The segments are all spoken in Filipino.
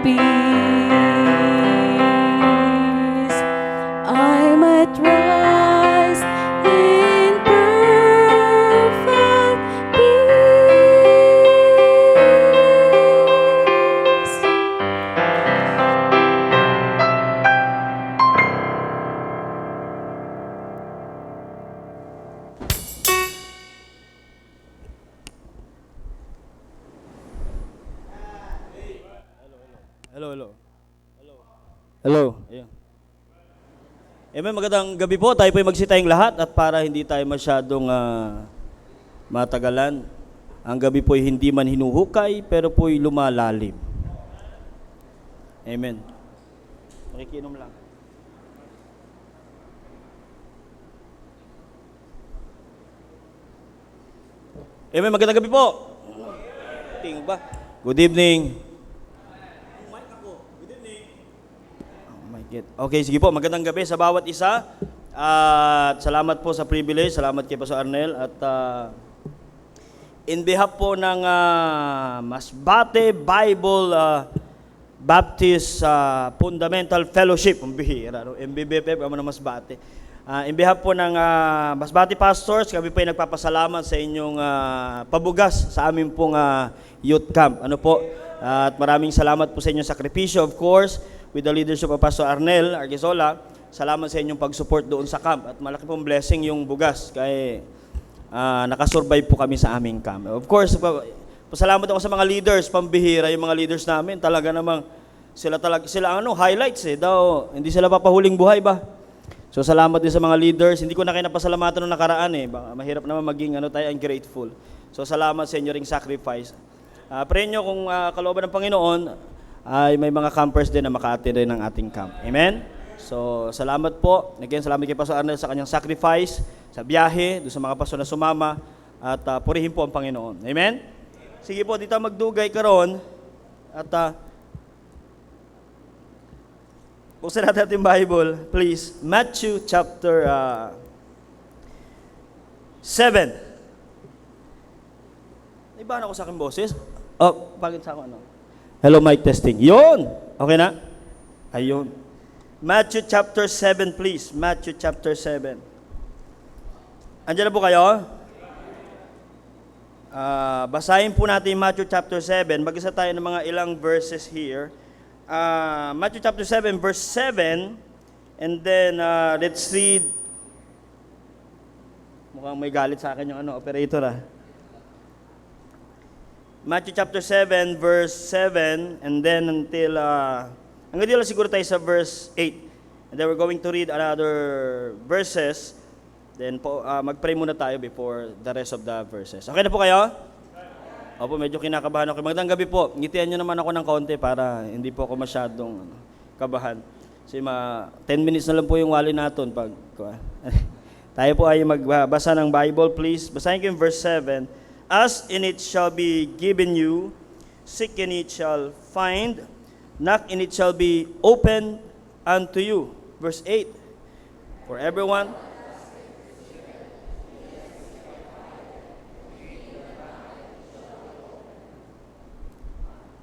peace. I might rise in perfect peace. Hello, hello. Hello. Ayan. Amen, magandang gabi po. Tayo po ay magsitayong lahat at para hindi tayo masyadong matagalan. Ang gabi po ay hindi man hinuhukay, pero po ay lumalalim. Amen. Makikinom lang. Amen, magandang gabi po. Tingin ba? Good evening. Okay, sige po. Magandang gabi sa bawat isa. At salamat po sa privilege. Salamat kay Pastor Arnel. At in behalf po ng Masbate Bible Baptist Fundamental Fellowship, ang bihira, no? MBBF, kamo ng Masbate. In behalf po ng Masbate Pastors, kami po ay nagpapasalamat sa inyong pabugas sa aming pong youth camp. Ano po? At maraming salamat po sa inyong sakripisyo, of course, with the leadership of Pastor Arnel Argezola. Salamat sa inyong pag-support doon sa camp at malaki pong blessing yung bugas kaya nakasurvive po kami sa aming camp. Of course, pasalamat ako sa mga leaders, pambihira yung mga leaders namin. Talaga namang sila highlights daw, hindi sila papahuling buhay ba? So salamat din sa mga leaders. Hindi ko na kayo napasalamatan noong nakaraan Baka mahirap naman maging tayo ungrateful. So salamat sa inyo ring sacrifice. Pray nyo kung kalooban ng Panginoon ay may mga campers din na maka-attend rin ng ating camp. Amen? So, salamat po. Again, salamat kay Pastor Arnel sa kanyang sacrifice, sa biyahe, doon sa mga pastor na sumama, at purihin po ang Panginoon. Amen? Sige po, dito magdugay karon at buksan natin ating Bible, please. Matthew chapter 7. Iba na ako sa aking boses. Oh, bakit sa ako Hello, mic testing. Yun! Okay na? Ayun. Matthew chapter 7, please. Matthew chapter 7. Andiyan na po kayo? Basahin po natin Matthew chapter 7. Mag-isa tayo ng mga ilang verses here. Matthew chapter 7, verse 7. And then, let's read. Mukhang may galit sa akin yung operator Matthew chapter 7, verse 7, and then until, hanggang dito siguro tayo sa verse 8. And then we're going to read another verses. Then po, mag-pray muna tayo before the rest of the verses. Okay na po kayo? Opo, medyo kinakabahan ako. Magandang gabi po. Ngitian nyo naman ako ng konti para hindi po ako masyadong kabahan. Kasi 10 minutes na lang po yung wali natin. Tayo po ay magbasa ng Bible, please. Basahin ko yung verse 7. Ask and it shall be given you, seek and it shall find, knock and it shall be opened unto you. Verse 8, for everyone.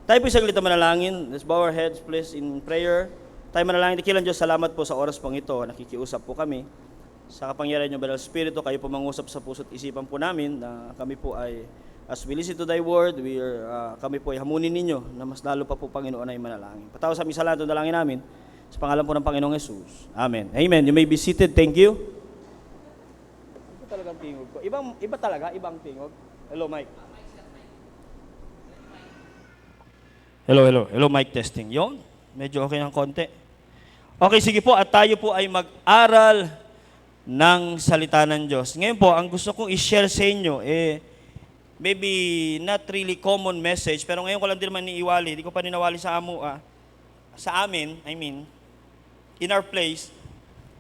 Tayo po saglit na manalangin. Let's bow our heads please in prayer. Tayo manalangin. Dakilang Diyos, salamat po sa oras pong ito. Nakikiusap po kami. Sa kapangyarihan niyo, Banal Espiritu, kayo po mangusap sa puso't isipan po namin na kami po ay, as we listen to thy word, kami po ay hamunin ninyo na mas lalo pa po, Panginoon, ay manalangin. Patawa sa aming salamat, dalangin namin sa pangalan po ng Panginoong Jesus. Amen. Amen. You may be seated. Thank you. Iba talagang tingog ko. Iba talaga, ibang tingog. Hello, Mike. Hello, mic testing. Yon, medyo okay ng konti. Okay, sige po, at tayo po ay mag-aral ng salita ng Diyos. Ngayon po, ang gusto kong i-share sa inyo, maybe not really common message, pero ngayon ko lang din naman niiwali, hindi ko pa ninawali sa amin, in our place,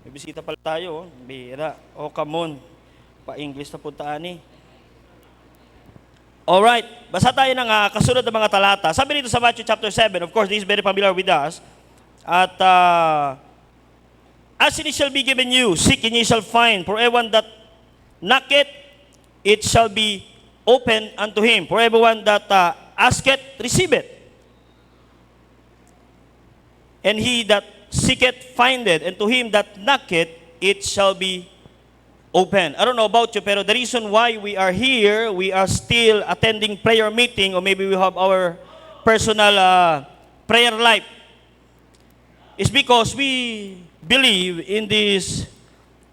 may bisita pala tayo, bihira, come on, pa-English na puntaan Alright, basa tayo ng kasunod ng mga talata. Sabi dito sa Matthew chapter 7, of course, this is very familiar with us. At, as it shall be given you, seek and ye shall find. For everyone that knocketh, it shall be opened unto him. For everyone that asketh, receive it. And he that seeketh findeth, and to him that knocketh, it shall be open. I don't know about you, pero the reason why we are here, we are still attending prayer meeting, or maybe we have our personal prayer life, is because we believe in this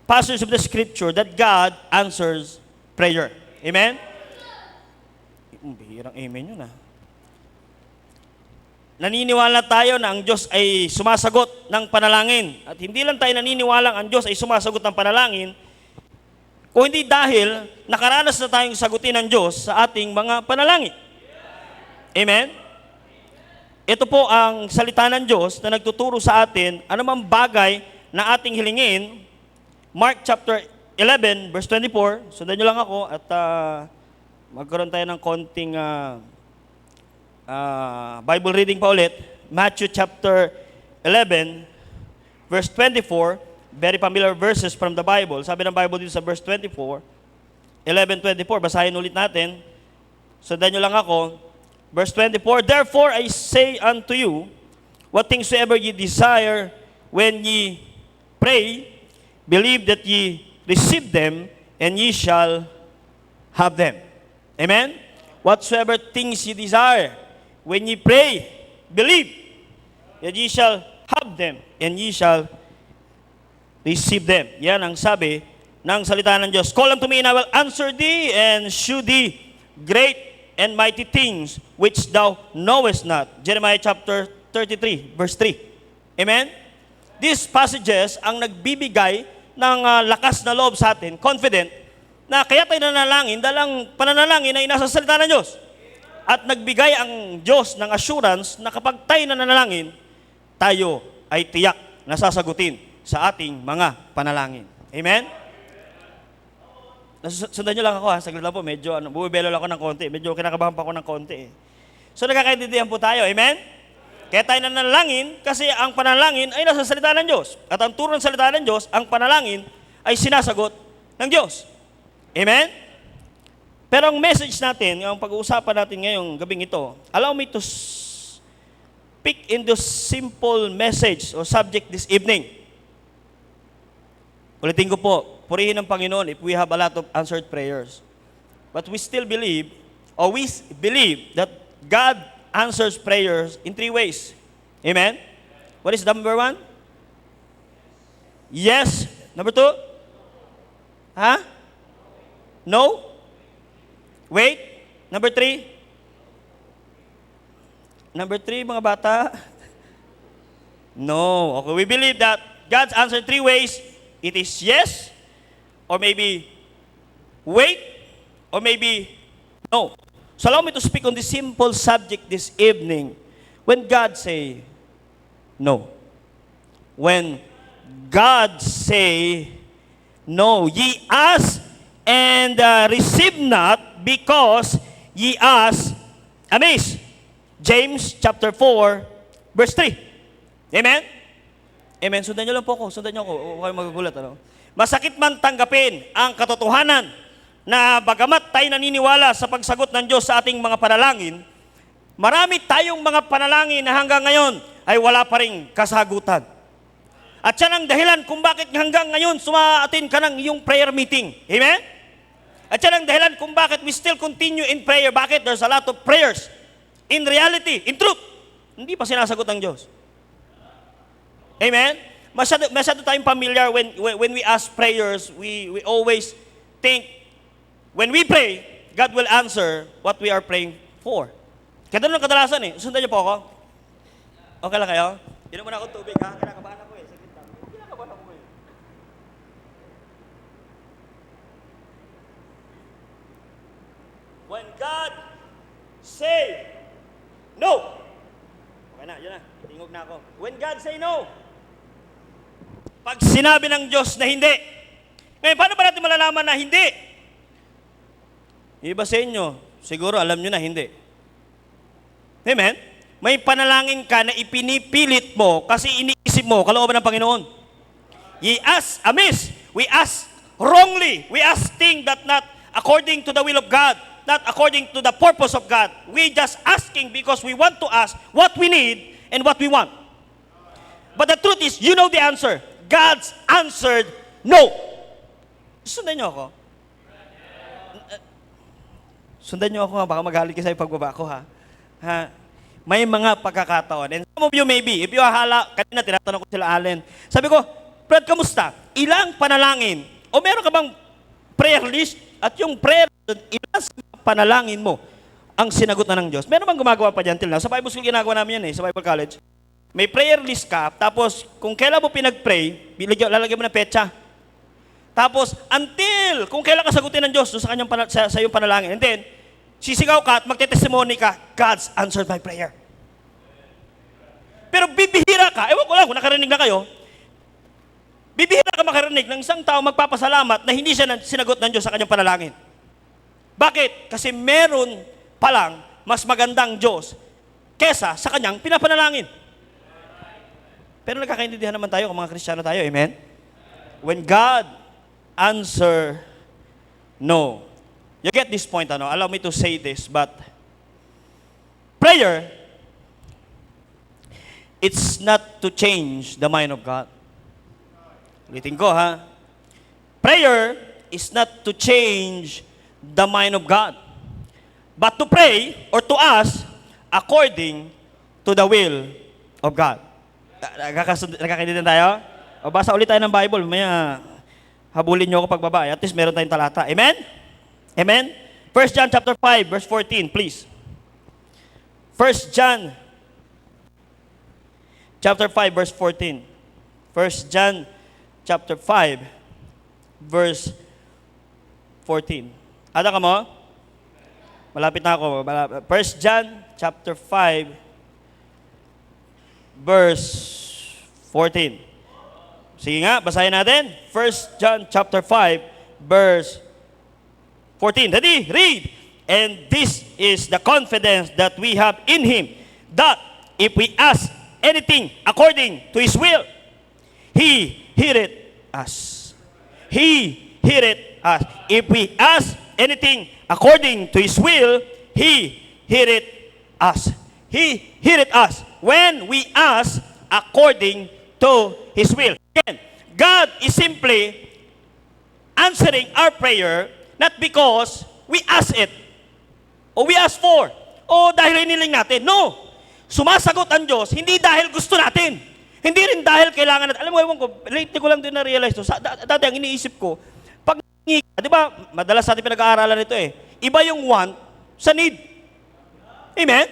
passage of the scripture that God answers prayer. Amen? Bihirang amen yun ah. Naniniwala tayo na ang Diyos ay sumasagot ng panalangin. At hindi lang tayo naniniwala ang Diyos ay sumasagot ng panalangin, kung hindi dahil nakaranas na tayong sagutin ng Diyos sa ating mga panalangin. Amen? Ito po ang salita ng Diyos na nagtuturo sa atin anumang bagay na ating hilingin. Mark chapter 11, verse 24. Sundan nyo lang ako at magkaroon tayo ng konting Bible reading pa ulit. Matthew chapter 11, verse 24. Very familiar verses from the Bible. Sabi ng Bible dito sa verse 24, 11:24. Basahin ulit natin. Sundan nyo lang ako. Verse 24, therefore I say unto you, what things soever ye desire when ye pray, believe that ye receive them, and ye shall have them. Amen? Whatsoever things ye desire, when ye pray, believe that ye shall have them, and ye shall receive them. Yan ang sabi ng salita ng Diyos. Call unto me, and I will answer thee, and shew thee great and mighty things which thou knowest not. Jeremiah chapter 33, verse 3. Amen? These passages ang nagbibigay ng lakas na loob sa atin, confident, na kaya tayo nanalangin dahil ang pananalangin ay nasa salita ng Diyos. At nagbigay ang Diyos ng assurance na kapag tayo nananalangin, tayo ay tiyak na sasagutin sa ating mga panalangin. Amen? Sundan nyo lang ako ha, saglit lang po, medyo bumibelo lang ako ng konti, medyo kinakabahan pa ako ng konti eh. So nagkakaintindihan po tayo, amen? Kaya tayo nanalangin kasi ang panalangin ay nasa salita ng Diyos. At ang turo ng salita ng Diyos, ang panalangin ay sinasagot ng Diyos. Amen? Pero ang message natin, ang pag-uusapan natin ngayong gabing ito, allow me to speak in this simple message or subject this evening. Ulitin ko po, purihin ng Panginoon if we have a lot of answered prayers. But we still believe, or we believe that God answers prayers in 3 ways. Amen? What is number 1? Yes. Number 2? Huh? No? Wait. Number 3? Number 3, mga bata? No. Okay, we believe that God's answer in 3 ways. It is yes, or maybe wait, or maybe no. So allow me to speak on this simple subject this evening. When God say no. When God say no. Ye ask and receive not because ye ask amiss. James chapter 4, verse 3. Amen? Amen. Sundan nyo lang po ako. Sundan nyo ako. Huwag kayong magagulat. Ano? Masakit man tanggapin ang katotohanan na bagamat tayo naniniwala sa pagsagot ng Diyos sa ating mga panalangin, marami tayong mga panalangin na hanggang ngayon ay wala pa ring kasagutan. At yan ang dahilan kung bakit hanggang ngayon suma-attend ka ng iyong prayer meeting. Amen? At yan ang dahilan kung bakit we still continue in prayer. Bakit? There's a lot of prayers. In reality, in truth, hindi pa sinasagot ng Diyos. Amen? Masyado tayong familiar when we ask prayers, we always think, when we pray, God will answer what we are praying for. Kaya doon ang kadalasan eh. Sundan niyo po ako. Okay lang kayo? Inom muna akong tubig ha. Kinakabahan ako eh. Saglit lang. Kinakabahan ako eh. When God say no. Okay na, yun na. Tingog na ako. When God say no. Pag sinabi ng Diyos na hindi. Ngayon, paano ba natin malalaman na hindi? Iba sa inyo, siguro alam nyo na hindi. Amen? May panalangin ka na ipinipilit mo kasi iniisip mo kalooban ng Panginoon. Ye ask amiss. We ask wrongly. We ask things that not according to the will of God, not according to the purpose of God. We just asking because we want to ask what we need and what we want. But the truth is, you know the answer. God's answered no. Sundan niyo ako. Sundan niyo ako, baka magalit kayo sa pagbaba ko, ha? May mga pagkakataon. And some of you maybe, if you ahala, kanina tinatanong ko sila Allen. Sabi ko, Fred, kamusta? Ilang panalangin? O meron ka bang prayer list? At yung prayer, ilang panalangin mo ang sinagot na ng Diyos? Meron bang gumagawa pa dyan till now? Sa Bible School ginagawa namin yan sa Bible College. May prayer list ka, tapos kung kailan mo pinag-pray, lalagyan mo ng petsa. Tapos, until, kung kailan ka sagutin ng Diyos sa kanyang sa iyong panalangin. And then, sisigaw ka at magte-testimony ka, God's answered my prayer. Pero bibihira ka, ewan ko lang kung nakarinig na kayo, bibihira ka makarinig ng isang tao magpapasalamat na hindi siya sinagot ng Diyos sa kanyang panalangin. Bakit? Kasi meron palang mas magandang Diyos kesa sa kanyang pinapanalangin. Pero nagkakaintindihan naman tayo kung mga Kristiyano tayo, amen? When God answer no. You get this point, ano? Allow me to say this, but prayer, it's not to change the mind of God. Ulitin ko, ha? Prayer is not to change the mind of God, but to pray or to ask according to the will of God. Nakakaintindihan tayo? O basa ulit tayo ng Bible, maya habulin nyo ako pagbaba. At least meron tayong talata. Amen? Amen? 1 John chapter 5, verse 14, please. 1 John chapter 5, verse 14. 1 John chapter 5, verse 14. Ada ka mo? Malapit na ako. 1 John chapter 5, verse 14. Sige nga, basahin natin. 1 John chapter 5, verse 14. Ready? Read. And this is the confidence that we have in Him, that if we ask anything according to His will, He heareth us. He heareth us. If we ask anything according to His will, He heareth us. He heareth us when we ask according to His will. Again, God is simply answering our prayer not because we ask it o we ask for o dahil hiniling natin. No! Sumasagot ang Diyos hindi dahil gusto natin. Hindi rin dahil kailangan natin. Alam mo, ewan ko, lately ko lang din na-realize to. Dati ang iniisip ko, pag di ba, madalas natin pinag-aaralan ito eh. Iba yung want sa need. Amen?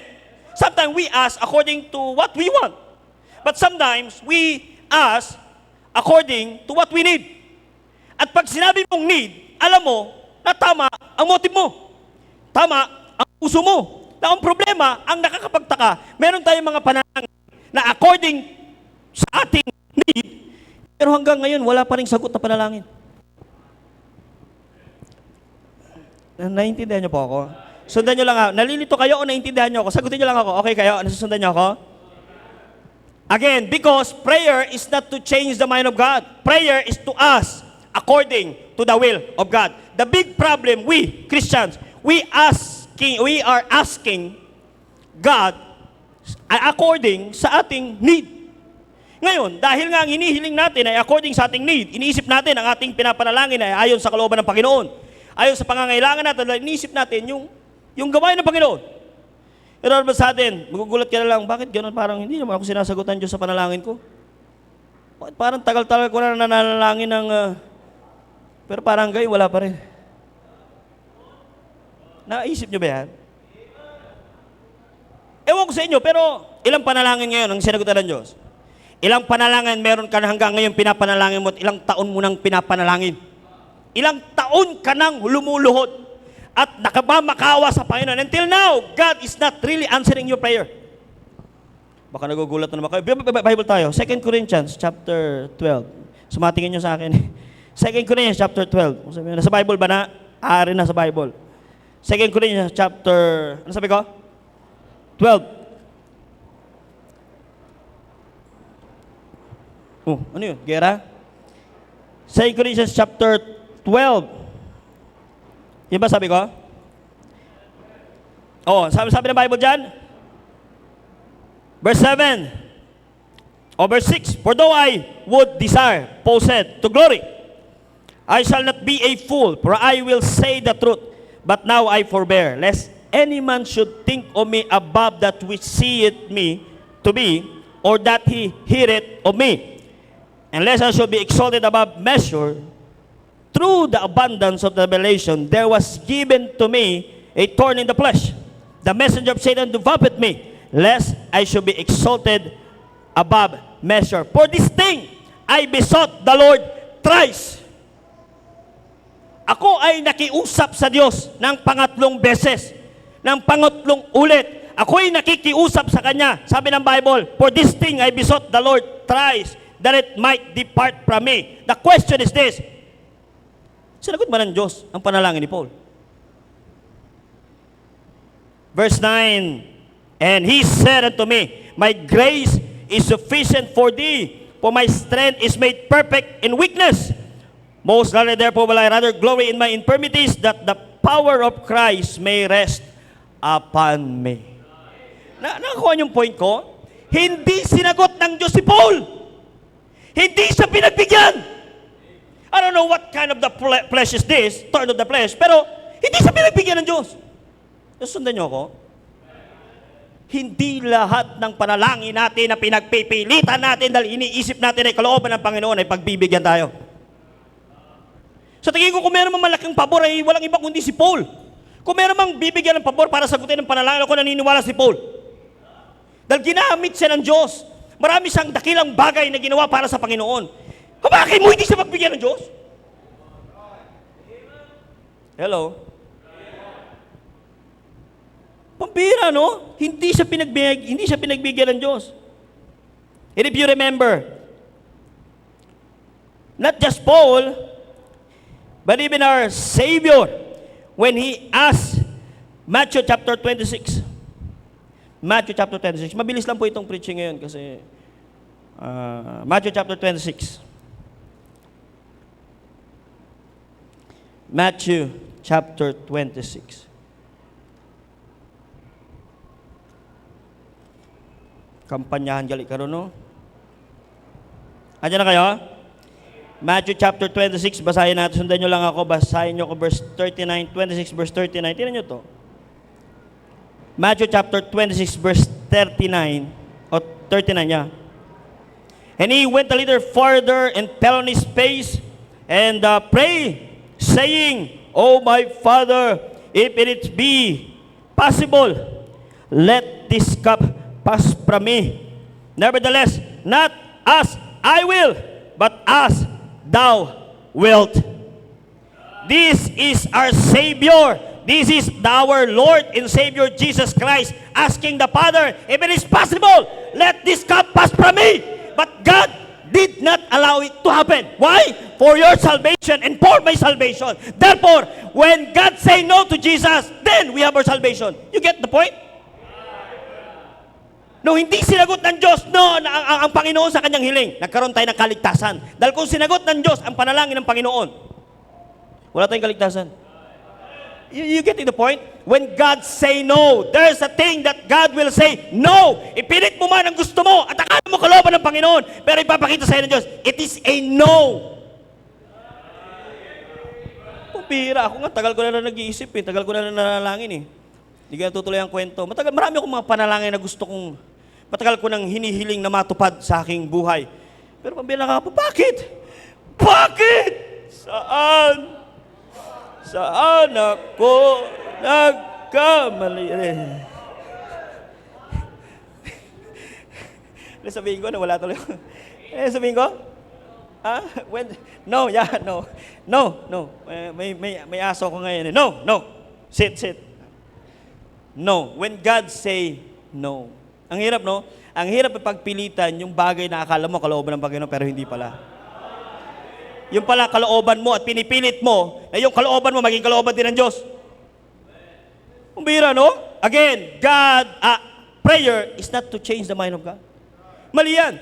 Sometimes we ask according to what we want. But sometimes we ask according to what we need. At pag sinabi mong need, alam mo na tama ang motive mo. Tama ang puso mo. Na ang problema, ang nakakapagtaka, meron tayong mga panalangin na according sa ating need, pero hanggang ngayon, wala pa rin sagot na panalangin. Naiintindihan niyo po ako? Sundan niyo lang ako. Nalilito kayo o naiintindihan niyo ako? Sagutin niyo lang ako. Okay kayo? Nasusundan niyo ako? Again, because prayer is not to change the mind of God. Prayer is to ask according to the will of God. The big problem, we, Christians, we are asking God according sa ating need. Ngayon, dahil nga ang hinihiling natin ay according sa ating need, iniisip natin ang ating pinapanalangin ay ayon sa kalooban ng Panginoon. Ayon sa pangangailangan natin, iniisip natin yung gawain ng Panginoon. Pero ba sa atin, magugulat ka na lang, bakit gano'n? Parang hindi naman ako sinasagutan Diyos sa panalangin ko. Parang tagal-tagal ko na nanalangin ng... pero parang gayon, wala pa rin. Naisip nyo ba yan? Ewan ko sa inyo, pero ilang panalangin ngayon ang sinagutan ng Diyos? Ilang panalangin meron ka na hanggang ngayon pinapanalangin mo at ilang taon mo nang pinapanalangin? Ilang taon ka nang lumuluhod at nakabamakawa sa Panginoon. Until now, God is not really answering your prayer. Baka nagugulat na naman kayo. Bible tayo. 2 Corinthians chapter 12. Sumatingin nyo sa akin. 2 Corinthians chapter 12. Nasa Bible ba na? Ari na sa Bible. 2 Corinthians chapter... Ano sabi ko? 12. Ano yun? Gera? 2 Corinthians chapter 12. Yan ba sabi ko? Sabi ng Bible dyan? Verse 7. O verse 6, for though I would desire, Paul said, to glory, I shall not be a fool, for I will say the truth. But now I forbear, lest any man should think of me above that which seeth me to be, or that he heareth of me. And lest I should be exalted above measure, through the abundance of the revelation, there was given to me a thorn in the flesh, the messenger of Satan to buffet me, lest I should be exalted above measure. For this thing, I besought the Lord thrice. Ako ay nakiusap sa Diyos ng pangatlong beses, ng pangatlong ulit. Ako ay nakikiusap sa Kanya. Sabi ng Bible, for this thing I besought the Lord thrice, that it might depart from me. The question is this, sinagot ba ng Diyos ang panalangin ni Paul? Verse 9, and he said unto me, my grace is sufficient for thee, for my strength is made perfect in weakness. Most gladly therefore will I rather glory in my infirmities, that the power of Christ may rest upon me. Nakakuha niyong point ko? Hindi sinagot ng Diyos si Paul. Hindi siya pinagbigyan. I don't know what kind of the flesh is this, thorn of the flesh, pero hindi siya pinagbigyan ng Diyos. Sundan niyo ako? Hindi lahat ng panalangin natin na pinagpipilitan natin dahil iniisip natin ay kalooban ng Panginoon ay pagbibigyan tayo. Sa tingin ko, kung meron mang malaking pabor ay walang iba kundi si Paul. Kung meron mang bibigyan ng pabor para sagutin ng panalangin, ako naniniwala si Paul. Dahil ginamit siya ng Diyos. Marami siyang dakilang bagay na ginawa para sa Panginoon. Bakit mo hindi siya magbigyan ng Diyos? Hello? Pambira, no? Hindi siya pinagbigyan ng Diyos. And if you remember, not just Paul, but even our Savior, when He asked, Matthew chapter 26. Matthew chapter 26. Mabilis lang po itong preaching ngayon kasi Matthew chapter 26. Matthew chapter 26. Kampanyahan gali karon, no? Andiyan na kayo? Matthew chapter 26, basahin natin. Sundan nyo lang ako. Basahin nyo ako verse 39, 26 verse 39. Tingnan nyo to. Matthew chapter 26 verse 39, o 39, yeah. And he went a little further and fell on his face and prayed, saying, O my Father, if it be possible, let this cup pass from me. Nevertheless, not as I will, but as thou wilt. This is our Savior. This is our Lord and Savior Jesus Christ asking the Father, if it is possible, let this cup pass from me. But God did not allow it to happen. Why? For your salvation and for my salvation. Therefore, when God say no to Jesus, then we have our salvation. You get the point? No, hindi sinagot ng Diyos, no, ang Panginoon sa kanyang hiling. Nagkaroon tayo ng kaligtasan. Dahil kung sinagot ng Diyos ang panalangin ng Panginoon, wala tayong kaligtasan. You get the point? When God say no, there's a thing that God will say no. Ipilit mo man ang gusto mo at akala mo kalooban ng Panginoon, pero ipapakita sa iyo ng Diyos, it is a no. Pupira, ako nga, tagal ko na nag-iisip tagal ko na nanalangin Hindi ka natutuloy ang kwento. Marami akong mga panalangin na gusto kong, matagal ko nang hinihiling na matupad sa aking buhay. Pero pambira ka po, bakit? Bakit? Saan ako nagkamali? Sabihin ko na wala tuloy. Sabihin ko? No. May aso ko ngayon. No. Sit. No. When God say no. Ang hirap, no? Ang hirap pagpilitan yung bagay na akala mo kalooban ng Panginoon pero hindi pala. Yung pala kalooban mo at pinipilit mo na yung kalooban mo maging kalooban din ng Diyos. Ang bira, no? Again, prayer is not to change the mind of God. Mali yan.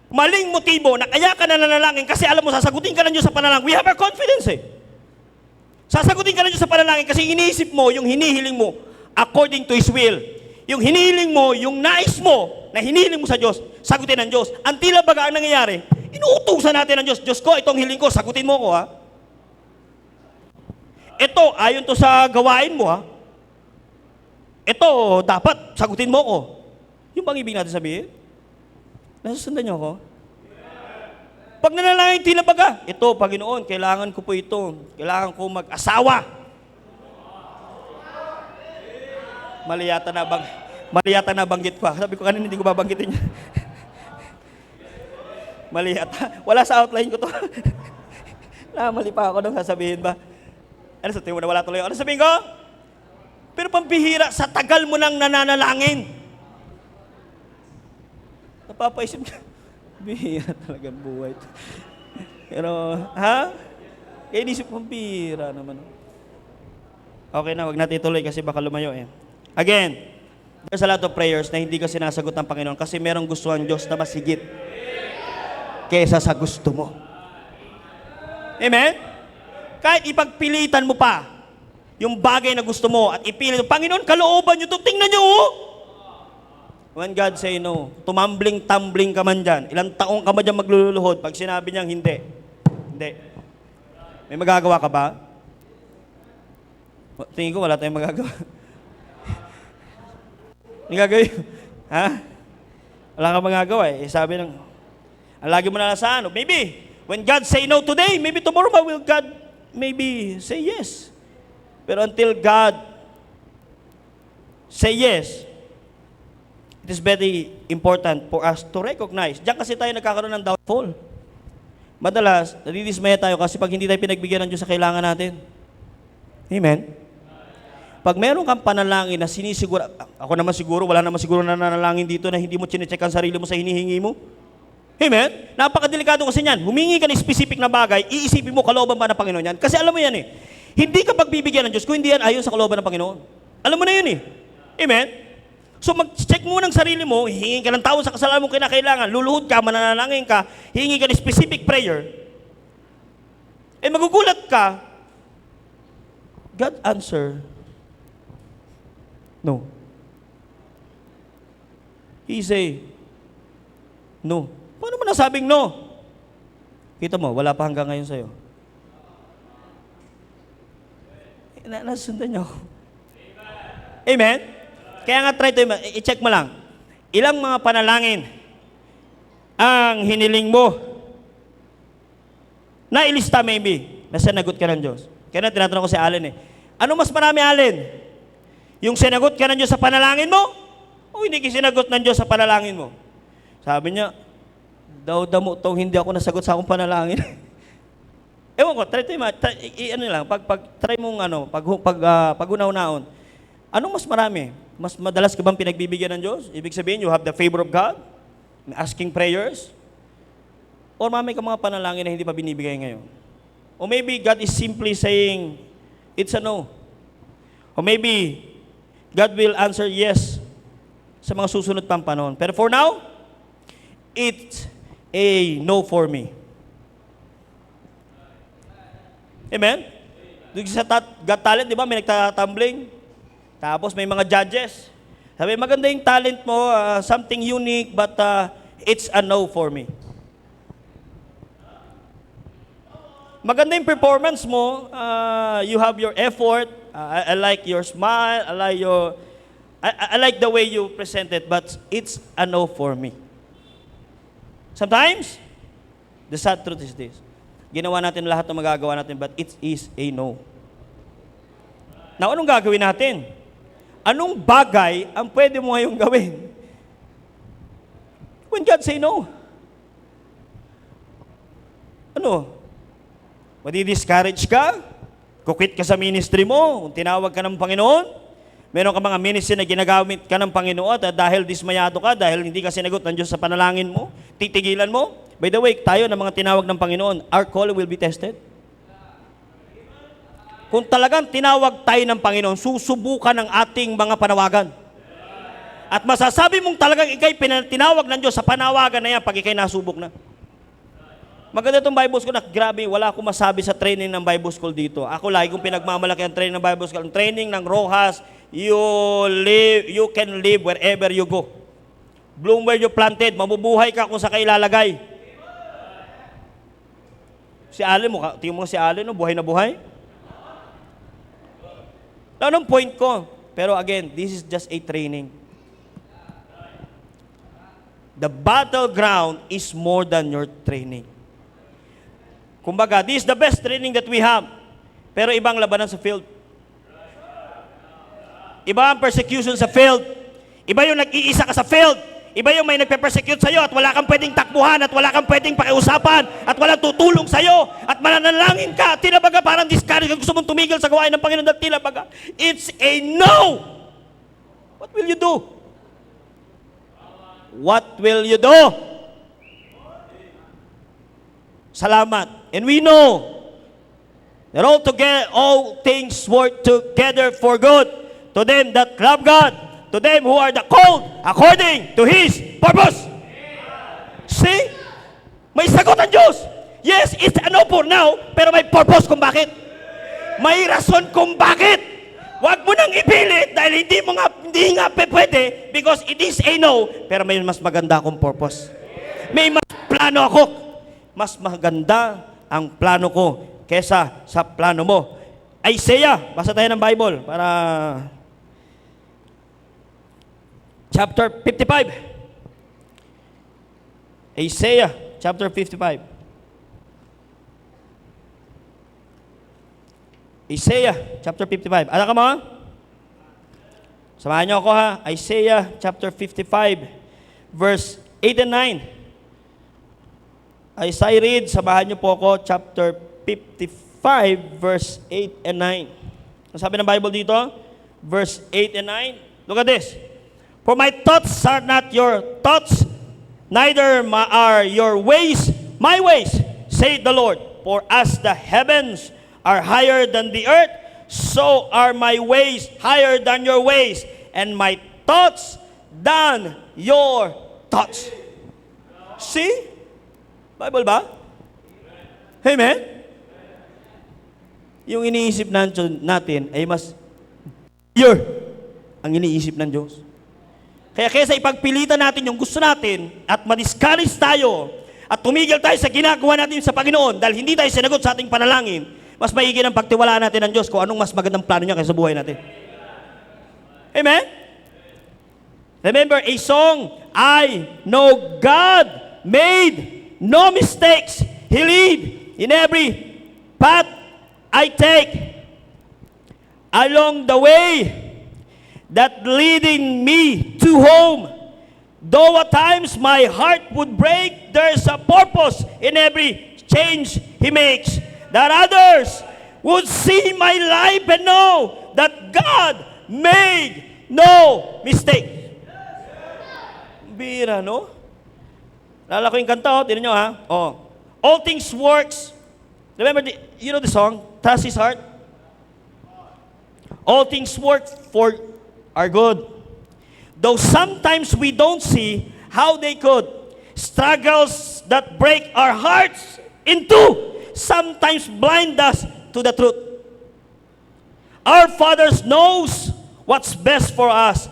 Maling motibo na kaya ka na nanalangin kasi alam mo, sasagutin ka ng Diyos sa panalangin. We have our confidence Sasagutin ka ng Diyos sa panalangin kasi iniisip mo yung hinihiling mo according to His will. Yung hinihiling mo, yung nais mo na hinihiling mo sa Diyos, sagutin ng Diyos. Ang tila baga ang nangyayari, inuutusan natin ng Diyos. Diyos ko, itong hiling ko, sagutin mo ko ha. Ito, ayon to sa gawain mo ha. Ito, dapat, sagutin mo ko. Yung bang ibig natin sabihin? Nasusundan niyo ako? Pag nanalangin tila baga, ito, Panginoon, kailangan ko po ito. Kailangan ko mag-asawa. Mali yata nabanggit ko. Sabi ko kanina, hindi ko babanggitin niya. Mali yata. Wala sa outline ko to. Mali pa ako nung sasabihin ba? Ano sa tingin mo na wala tuloy? Ano sabihin ko? Pero pambihira, sa tagal mo nang nananalangin. Napapaisip ka. Bihira talaga ang buhay. Pero, ha? Kaya inisip kong bihira naman. Okay na, wag natin ituloy kasi baka lumayo eh. Again, there's a lot of prayers na hindi ka sinasagot ng Panginoon kasi merong gusto ang Diyos na mas higit kaysa sa gusto mo. Amen? Kahit ipagpilitan mo pa yung bagay na gusto mo at ipilit, Panginoon, kalooban nyo to, tingnan nyo oh! When God say no, tumambling-tumbling ka man dyan, ilang taong ka man dyan magluluhod, pag sinabi niyang hindi. Hindi. May magagawa ka ba? Tingin ko wala tayong magagawa. Ang gagawin? Ha? Wala kang magagawa eh. Sabi ng, ang lagi mo na nasa ano, maybe, when God say no today, maybe tomorrow will God maybe say yes. Pero until God say yes, it is very important for us to recognize. Diyan kasi tayo nagkakaroon ng downfall. Madalas, nadidismaya tayo kasi pag hindi tayo pinagbigyan ng Diyos sa kailangan natin. Amen? Pag meron kang panalangin na sinisigura, ako naman siguro, wala naman siguro na nanalangin dito na hindi mo chinecheck ang sarili mo sa hinihingi mo. Amen? Napakadelikado kasi niyan. Humingi ka ng specific na bagay, iisipin mo kalooban ba ng Panginoon yan? Kasi alam mo yan eh, hindi ka pagbibigyan ng Diyos kung hindi yan ayon sa kalooban ng Panginoon. Alam mo na yun eh. Amen? So mag-check mo ng sarili mo, hihingi ka ng tao sa kasalanan mong kinakailangan, luluhod ka, mananalangin ka, hihingi ka ng specific prayer, eh magugulat ka, God answer, no. He say, no. Paano mo nasabing no? Kita mo, wala pa hanggang ngayon sa'yo. Nasundan niyo ako. Amen? Kaya nga try to, i-check mo lang. Ilang mga panalangin ang hiniling mo na ilista maybe na sinagot ka ng Diyos. Kaya na tinatanong ko si Allen eh. Ano mas marami, Allen? Yung sinagot ka ng Diyos sa panalangin mo o hindi ka sinagot ng Diyos sa panalangin mo? Sabi niya, daw-damo tong hindi ako nasagot sa akong panalangin. Ewan ko, try ano lang, try mong ano, pag-unaw-naon. Anong mas marami? Mas madalas ka bang pinagbibigyan ng Diyos? Ibig sabihin, you have the favor of God, asking prayers, or marami ka mga panalangin na hindi pa binibigay ngayon? Or maybe God is simply saying, it's a no. Or maybe, God will answer yes sa mga susunod pang panahon. Pero for now, it's a no for me. Amen? Doon sa Got Talent, di ba, may nagtatumbling. Tapos may mga judges. Sabi, maganda yung talent mo, something unique, but it's a no for me. Maganda yung performance mo, you have your effort, I like your smile, I like the way you present it, but it's a no for me. Sometimes, the sad truth is this. Ginawa natin lahat ng magagawa natin, but it is a no. Now, anong gagawin natin? Anong bagay ang pwede mo ngayong gawin? When God say no. Ano? Madi-discourage ka? Kukwit ka sa ministry mo? Kung tinawag ka ng Panginoon? Meron ka mga ministry na ginagamit ka ng Panginoon at dahil dismayado ka, dahil hindi ka sinagot ng Diyos sa panalangin mo, titigilan mo? By the way, tayo na mga tinawag ng Panginoon, our call will be tested. Kung talagang tinawag tayo ng Panginoon, susubukan ang ating mga panawagan. At masasabi mong talagang ikay tinawag ng Diyos sa panawagan na yan pag ikay nasubok na. Maganda itong Bible School na grabe, wala akong masabi sa training ng Bible School dito. Ako lagi kong pinagmamalaki ang training ng Bible School. Ang training ng Rojas, you can live wherever you go. Bloom where you planted. Mabubuhay ka kung sa kailalagay. Si Allen mo, tingin mo si Allen, no? Buhay na buhay. Anong point ko? Pero again, this is just a training. The battleground is more than your training. Kumbaga, this is the best training that we have. Pero ibang labanan sa field. Iba ang persecution sa field. Iba yung nag-iisa ka sa field. Iba yung may nagpe-persecute sa'yo at wala kang pwedeng takbuhan at wala kang pwedeng pakiusapan at walang tutulong sa'yo at mananalangin ka. Tila baga parang discourage ka, gusto mong tumigil sa gawain ng Panginoon at tila baga, it's a no! What will you do? What will you do? Salamat. And we know that all things work together for good to them that love God, to them who are the called according to His purpose. See? May sagot ang Diyos. Yes, it's a no for now, pero may purpose kung bakit. May rason kung bakit. Huwag mo nang ipilit dahil hindi nga pwede because it is a no, pero may mas maganda akong purpose. May mas plano ako. Mas maganda ang plano ko kesa sa plano mo. Isaiah, basa tayo ng Bible para chapter 55. Isaiah chapter 55. Isaiah chapter 55. Ano ka mga? Samahan niyo ako ha. Isaiah chapter 55 verse 8 and 9. As I read, samahan niyo po ako chapter 55 verse 8 and 9. Ang sabi ng Bible dito? Verse 8 and 9. Look at this. For my thoughts are not your thoughts, neither are your ways my ways, saith the Lord. For as the heavens are higher than the earth, so are my ways higher than your ways, and my thoughts than your thoughts. See? Bible ba? Amen? Yung iniisip natin ay mas higher ang iniisip ng Diyos. Kaya kaysa ipagpilitan natin yung gusto natin at ma-discourage tayo at tumigil tayo sa ginagawa natin sa Panginoon dahil hindi tayo sinagot sa ating panalangin, mas maigi ng pagtiwalaan natin ng Diyos kung anong mas magandang plano niya kaysa buhay natin. Amen? Remember a song, I know God made no mistakes. He lead in every path I take. Along the way that leading me to home. Though at times my heart would break, there's a purpose in every change He makes. That others would see my life and know that God made no mistake. Bira, no? Lala ko yung kanta, tinan nyo ha. Oh. All things works. Remember, you know the song, Trust His Heart? All things work for are good. Though sometimes we don't see how they could. Struggles that break our hearts in two sometimes blind us to the truth. Our Father knows what's best for us.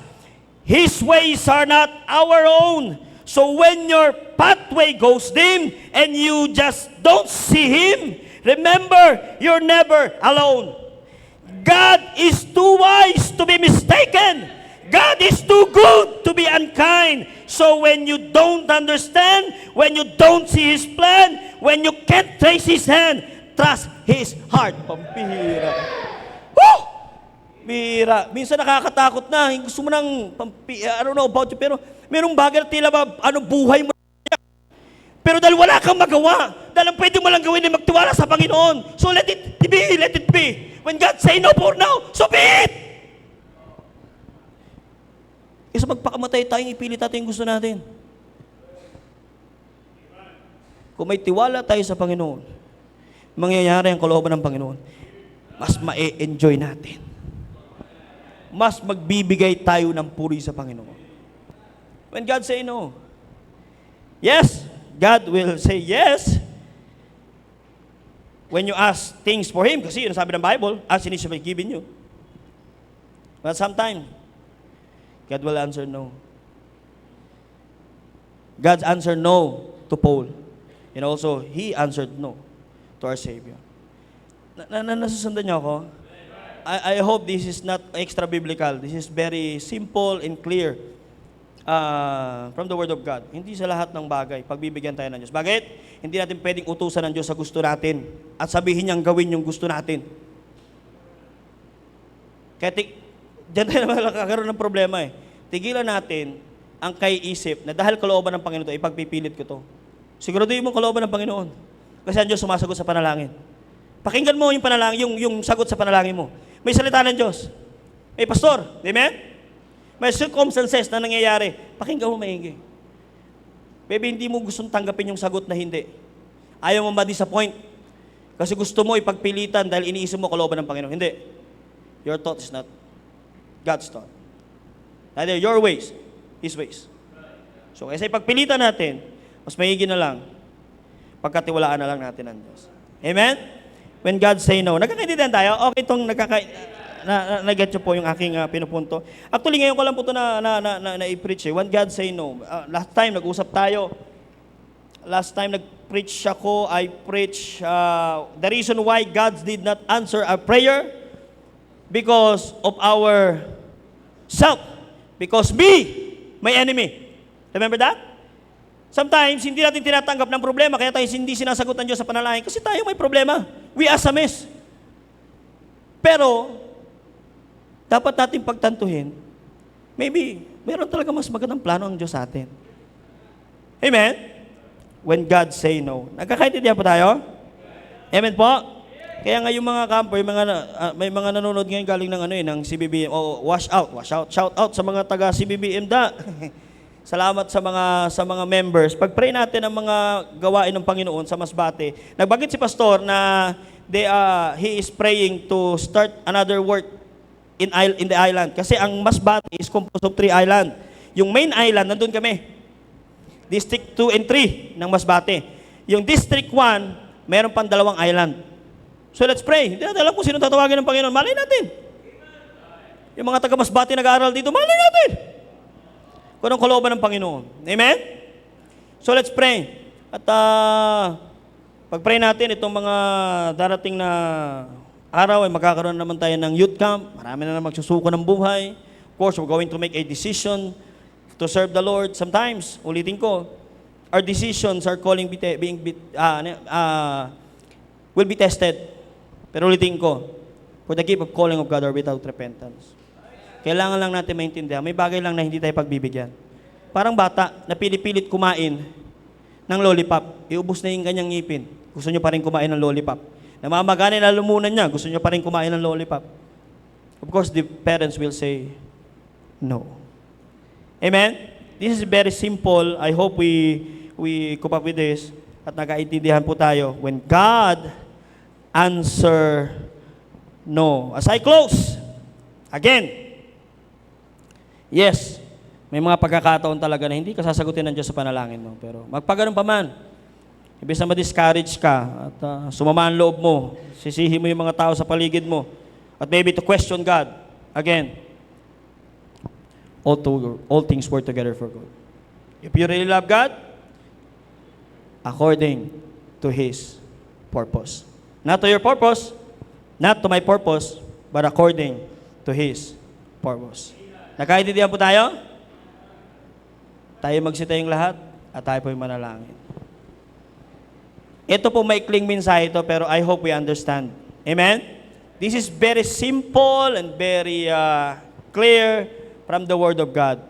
His ways are not our own. So when your pathway goes dim and you just don't see Him, remember, you're never alone. God is too wise to be mistaken. God is too good to be unkind. So when you don't understand, when you don't see His plan, when you can't trace His hand, trust His heart. Pampihira. Woo! Bira. Minsan nakakatakot na. Gusto mo nang, I don't know about you, pero merong bagay na tila ba, buhay mo. Pero dahil wala kang magawa, dahil ang pwede mo lang gawin ay magtiwala sa Panginoon. So let it be, let it be. When God say no for now, so be it! Kasi magpakamatay tayong ipilit natin yung gusto natin. Kung may tiwala tayo sa Panginoon, mangyayari ang kalooban ng Panginoon, mas ma-enjoy natin. Mas magbibigay tayo ng puri sa Panginoon. When God say no, yes, God will say yes. When you ask things for Him, kasi yun sabi ng Bible, ask and it shall be given you. But sometimes, God will answer no. God answered no to Paul. And also, he answered no to our Savior. Nasusundan niyo ako? I hope this is not extra biblical. This is very simple and clear from the Word of God. Hindi sa lahat ng bagay, pagbibigyan tayo ng Diyos. Bakit? Hindi natin pwedeng utusan ng Diyos sa gusto natin at sabihin niyang gawin yung gusto natin. Kaya diyan tayo naman nakakaroon ng problema eh. Tigilan natin ang kaiisip na dahil kalooban ng Panginoon ito, ipagpipilit ko to. Siguraduhin mo kalooban ng Panginoon. Kasi ang Diyos sumasagot sa panalangin. Pakinggan mo yung panalangin, yung sagot sa panalangin mo. May salita ng Diyos. May pastor, amen? May circumstances na nangyayari. Pakinggan mo maigi. Maybe hindi mo gustong tanggapin yung sagot na hindi. Ayaw mo ma-disappoint. Kasi gusto mo ipagpilitan dahil iniisip mo kalooban ng Panginoon. Hindi. Your thought is not God's thought. Neither your ways, His ways. So kaysa ipagpilitan natin, mas maigi na lang, pagkatiwalaan na lang natin ang Diyos. Amen? When God say no. Nagkakaintindihan tayo? Okay itong na-get nyo po yung aking pinupunto. Actually, ngayon ko lang po ito na-preach eh. When God say no. Last time, nag-usap tayo. Last time, nag-preach ako. I preach the reason why God did not answer our prayer because of our self. Because me, my enemy. Remember that? Sometimes, hindi natin tinatanggap ng problema, kaya tayo hindi sinasagot ng Diyos sa panalangin kasi tayo may problema. We as a mess. Pero, dapat natin pagtantuhin, maybe, meron talaga mas magandang plano ang Diyos sa atin. Amen? When God say no. Nagkakaintindihan po tayo? Amen po? Kaya nga yung mga camper, may mga nanonood ngayon galing ng ng CBBM, wash out, shout out sa mga taga CBBM da. Salamat sa mga members. Pag-pray natin ang mga gawain ng Panginoon sa Masbate. Nagbagit si pastor na he is praying to start another work in the island. Kasi ang Masbate is composed of 3 island. Yung main island, nandun kami. District 2 and 3 ng Masbate. Yung District 1, meron pang 2 island. So let's pray. Hindi natin alam kung sino tatawagin ng Panginoon. Malay natin. Yung mga taga Masbate nag-aaral dito, malay natin. Kung anong kalooban ng Panginoon. Amen? So let's pray. At pag-pray natin itong mga darating na araw ay magkakaroon naman tayo ng youth camp. Marami na magsusuko ng buhay. Of course, we're going to make a decision to serve the Lord. Sometimes, ulitin ko, our decisions are will be tested. Pero ulitin ko, for the gift of calling of God are without repentance. Kailangan lang natin maintindihan, may bagay lang na hindi tayo pagbibigyan. Parang bata na pinipilit kumain ng lollipop, iubos na yung kanyang ngipin. Gusto nyo pa rin kumain ng lollipop. Namamagana na lumunan niya, gusto nyo pa rin kumain ng lollipop. Of course, the parents will say, no. Amen? This is very simple. I hope we cope up with this at nakaintindihan po tayo. When God answer no. As I close, again, yes, may mga pagkakataon talaga na hindi ka sasagutin ng Diyos sa panalangin mo. Pero magpaganoon pa man, ibig na ma-discourage ka at sumama ang loob mo, sisihin mo yung mga tao sa paligid mo, at maybe to question God, again, all things work together for good. If you really love God, according to His purpose. Not to your purpose, not to my purpose, but according to His purpose. Nakaintindihan po tayo? Tayo magsitayong lahat at tayo po yung manalangin. Ito po maikling mensahe ito, pero I hope we understand. Amen? This is very simple and very clear from the Word of God.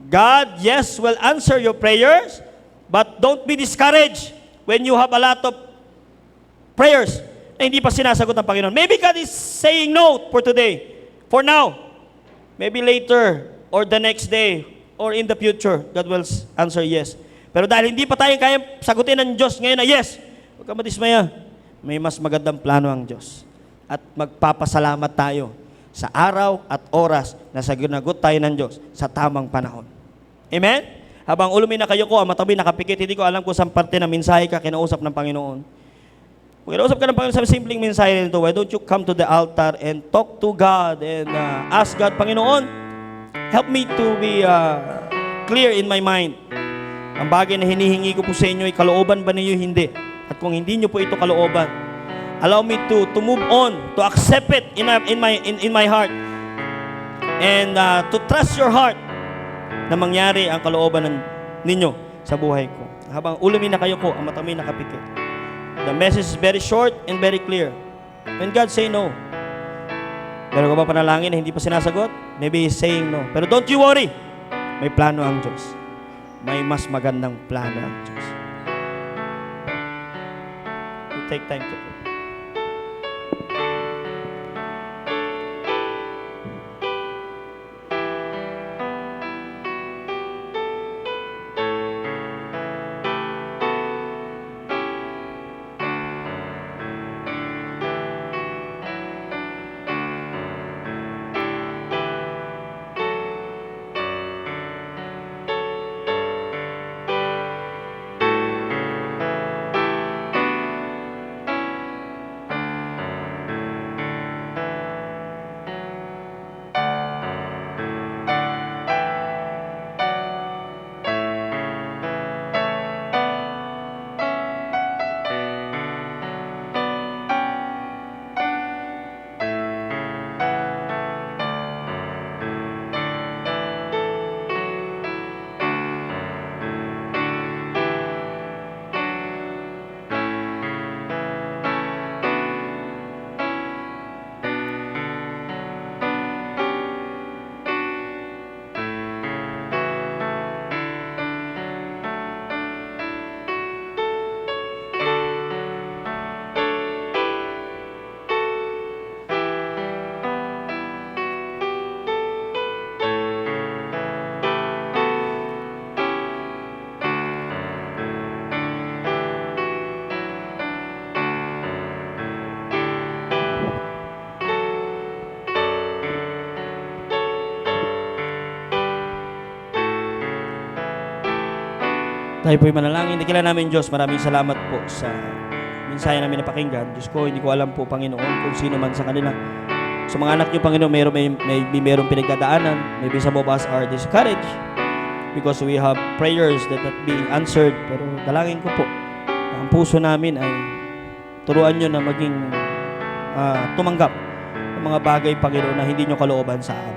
God, yes, will answer your prayers, but don't be discouraged when you have a lot of prayers na hindi pa sinasagot ng Panginoon. Maybe God is saying no for today, for now. Maybe later, or the next day, or in the future, God will answer yes. Pero dahil hindi pa tayo kaya sagutin ng Diyos ngayon na yes, huwag ka madismaya. May mas magandang plano ang Diyos. At magpapasalamat tayo sa araw at oras na saginagot tayo ng Diyos sa tamang panahon. Amen? Habang ulumin na kayo ko, ang matabi nakapikit, hindi ko alam kung saan parte ng mensahe ka kinausap ng Panginoon. Kung kinausap ka ng Panginoon sa simpleng mensahe nito, why don't you come to the altar and talk to God and ask God, Panginoon, help me to be clear in my mind. Ang bagay na hinihingi ko po sa inyo ay kalooban ba ninyo? Hindi. At kung hindi nyo po ito kalooban, allow me to move on, to accept it in my heart, and to trust your heart na mangyari ang kalooban ninyo sa buhay ko. Habang ulamin na kayo ko, ang mata mo'y nakapikit. The message is very short and very clear. When God say no, pero ka ba panalangin na hindi pa sinasagot? Maybe He's saying no. Pero don't you worry. May plano ang Diyos. May mas magandang plano ang Diyos. You take time to pray. Tayo po'y manalangin. Dakilan namin Diyos, maraming salamat po sa mensahe namin napakinggan. Diyos ko, hindi ko alam po, Panginoon, kung sino man sa kanila. Sa mga anak niyo, Panginoon, mayroong pinagdadaanan. Maybe some of us are discouraged because we have prayers that not being answered. Pero dalangin ko po, ang puso namin ay turuan nyo na maging tumanggap ng mga bagay, Panginoon, na hindi nyo kalooban sa amin.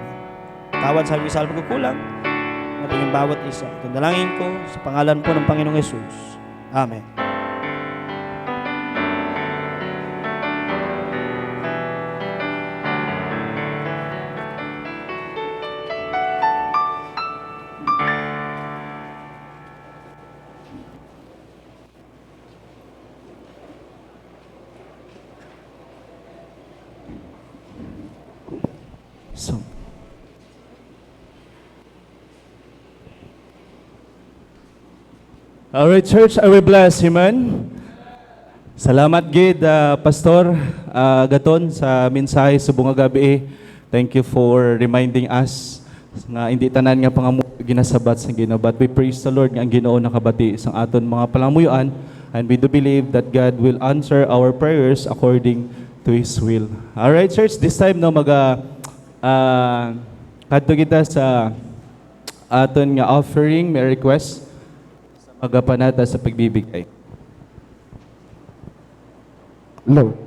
Tawad sa aming sa pagkukulang at yung bawat isa. Ito dalangin ko sa pangalan po ng Panginoong Yesus. Amen. So, alright, church, I will bless. Amen. Salamat, gid, Pastor Gaton, sa mensahe sa bunga gabi. Thank you for reminding us nga hindi tanan nga pangamu ginasabat sa Ginoo, but we praise the Lord nga ang Ginoo nakabati sa aton mga palamuyuan, and we do believe that God will answer our prayers according to His will. Alright, church, this time no kadto kita sa aton nga offering, may request sa magapanata sa pagbibigay. Low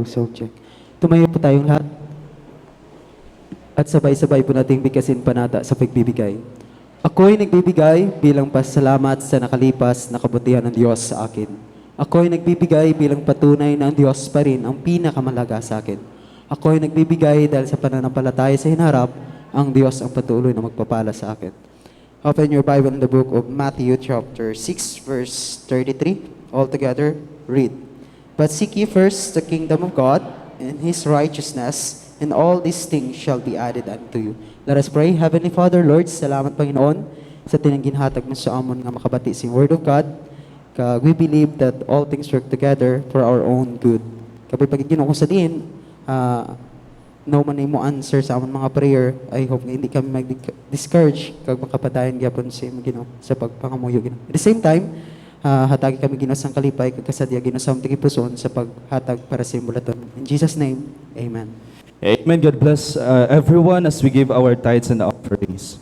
sound check. Tumayo po tayong lahat. At sabay-sabay po nating bigkasin panata sa pagbibigay. Ako'y nagbibigay bilang pasalamat sa nakalipas na kabutihan ng Diyos sa akin. Ako'y nagbibigay bilang patunay na ang Diyos pa rin ang pinakamalaga sa akin. Ako'y nagbibigay dahil sa pananampalataya sa hinarap, ang Diyos ang patuloy na magpapala sa akin. Open your Bible in the book of Matthew chapter 6 verse 33. All together, read. But seek ye first the kingdom of God and His righteousness, and all these things shall be added unto you. Let us pray. Heavenly Father, Lord, salamat Panginoon sa tinangginhatag mo sa amon nga makabati sa Word of God. We believe that all things work together for our own good. Kapag pagiging ako sa din, no man mo answer sa amon mga prayer, I hope nga hindi kami mag-discourage kag makapadayon gyapon sa imo Ginoo sa pagpangamuyo Ginoo. At the same time, hatagi kami Ginoo sang kalipay kag kasadya Ginoo sa among tigipuson sa paghatag para sa imo bulaton. In Jesus name, amen. Amen. God bless everyone as we give our tithes and offerings.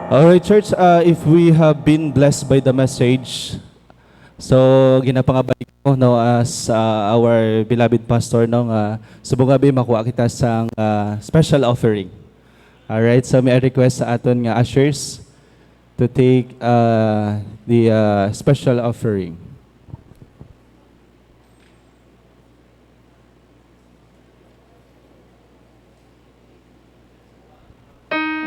Alright, church, if we have been blessed by the message, so ginapangabay ko no, as our beloved pastor no, subong gabi makuha kita sa special offering. Alright, so may I request sa aton nga ushers to take the special offering.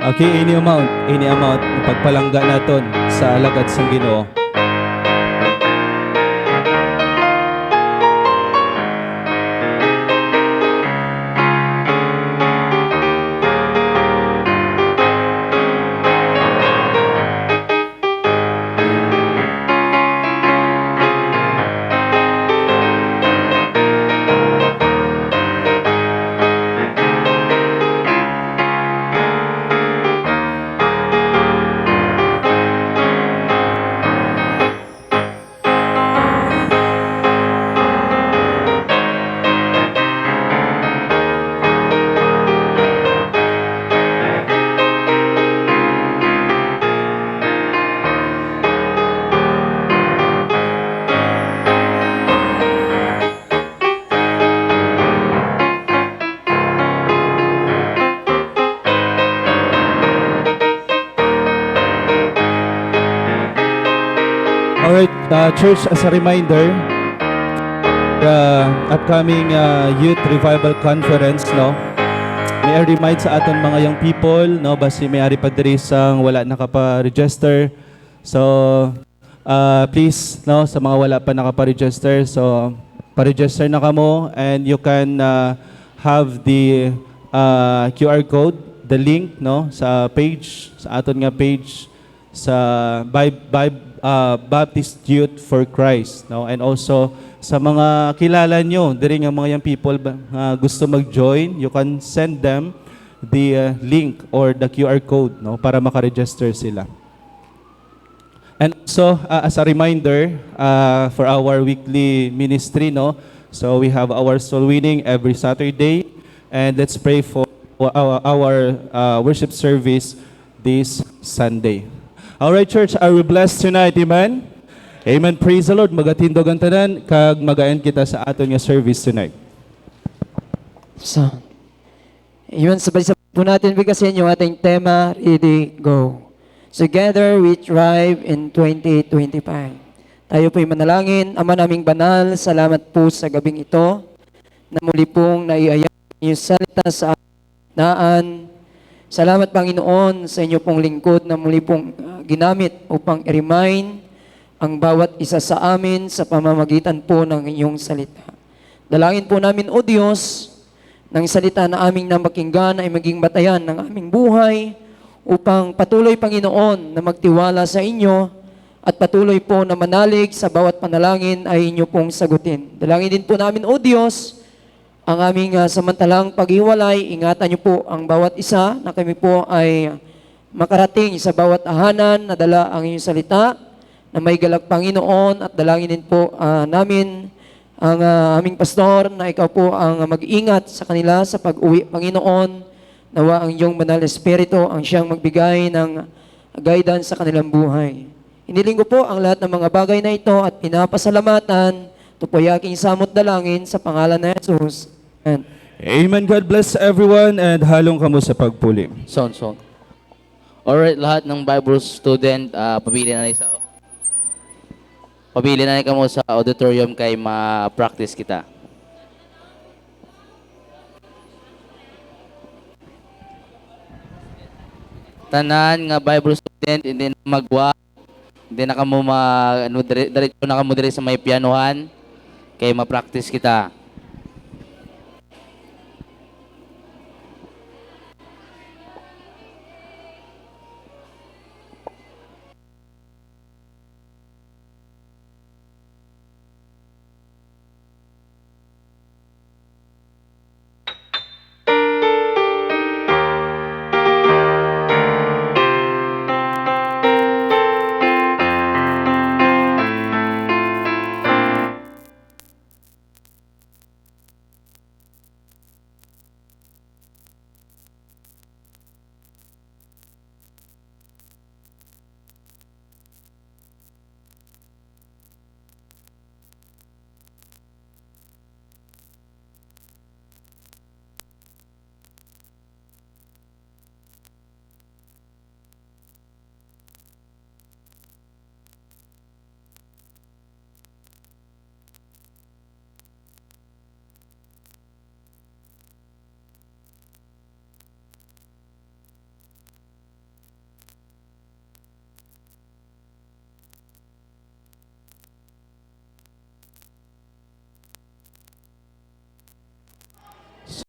Okay, any amount, pagpalangga naton sa alagad sa Ginoo. Alright, church, as a reminder, the upcoming Youth Revival Conference, no? May I remind sa aton mga young people, no? Basi may ari pa diri sang wala nakapa-register. So, please, no? Sa mga wala pa nakapa-register, so, pa-register na kamo and you can have the QR code, the link, no? Sa page, sa aton nga page, sa Baptist Youth for Christ, no? And also sa mga kilala nyo, diri nga mga young people gusto mag-join, you can send them the link or the QR code, no, para maka-register sila. And so as a reminder for our weekly ministry, no, so we have our soul winning every Saturday, and let's pray for our worship service this Sunday. Alright, church, are we blessed tonight? Amen? Amen. Praise the Lord. Magatindog ang tanan, kag mag-end kita sa aton nga service tonight. So, yun, sabay-sabay po natin bigkasin yung ating tema, Ready, Go. Together we thrive in 2025. Tayo po'y manalangin. Ama naming banal, salamat po sa gabing ito na muli pong naiayang yung salita sa naan. Salamat, Panginoon, sa inyo pong lingkod na muli pong ginamit upang i-remind ang bawat isa sa amin sa pamamagitan po ng inyong salita. Dalangin po namin, O Diyos, ng salita na aming namakinggan ay maging batayan ng aming buhay upang patuloy, Panginoon, na magtiwala sa inyo at patuloy po na manalig sa bawat panalangin ay inyo pong sagutin. Dalangin din po namin, O Diyos, ang aming samantalang paghiwalay, ingatan niyo po ang bawat isa na kami po ay makarating sa bawat tahanan na dala ang inyong salita na may galak, Panginoon, at dalangin din po namin ang aming pastor na ikaw po ang mag-ingat sa kanila sa pag-uwi, Panginoon. Nawa ang iyong banal na espiritu ang siyang magbigay ng guidance sa kanilang buhay. Hiniling ko po ang lahat ng mga bagay na ito at pinapasalamatan. Ito po yaking samot dalangin sa pangalan na Jesus. Amen. Amen. God bless everyone and halong kamo sa pagpuli. Sound. Alright, lahat ng Bible student, pabili na kamo sa auditorium kay ma-practice kita. Tanan nga Bible student, hindi na magwa, hindi na kamo diretso na kamo dire sa may pianohan kay ma-practice kita.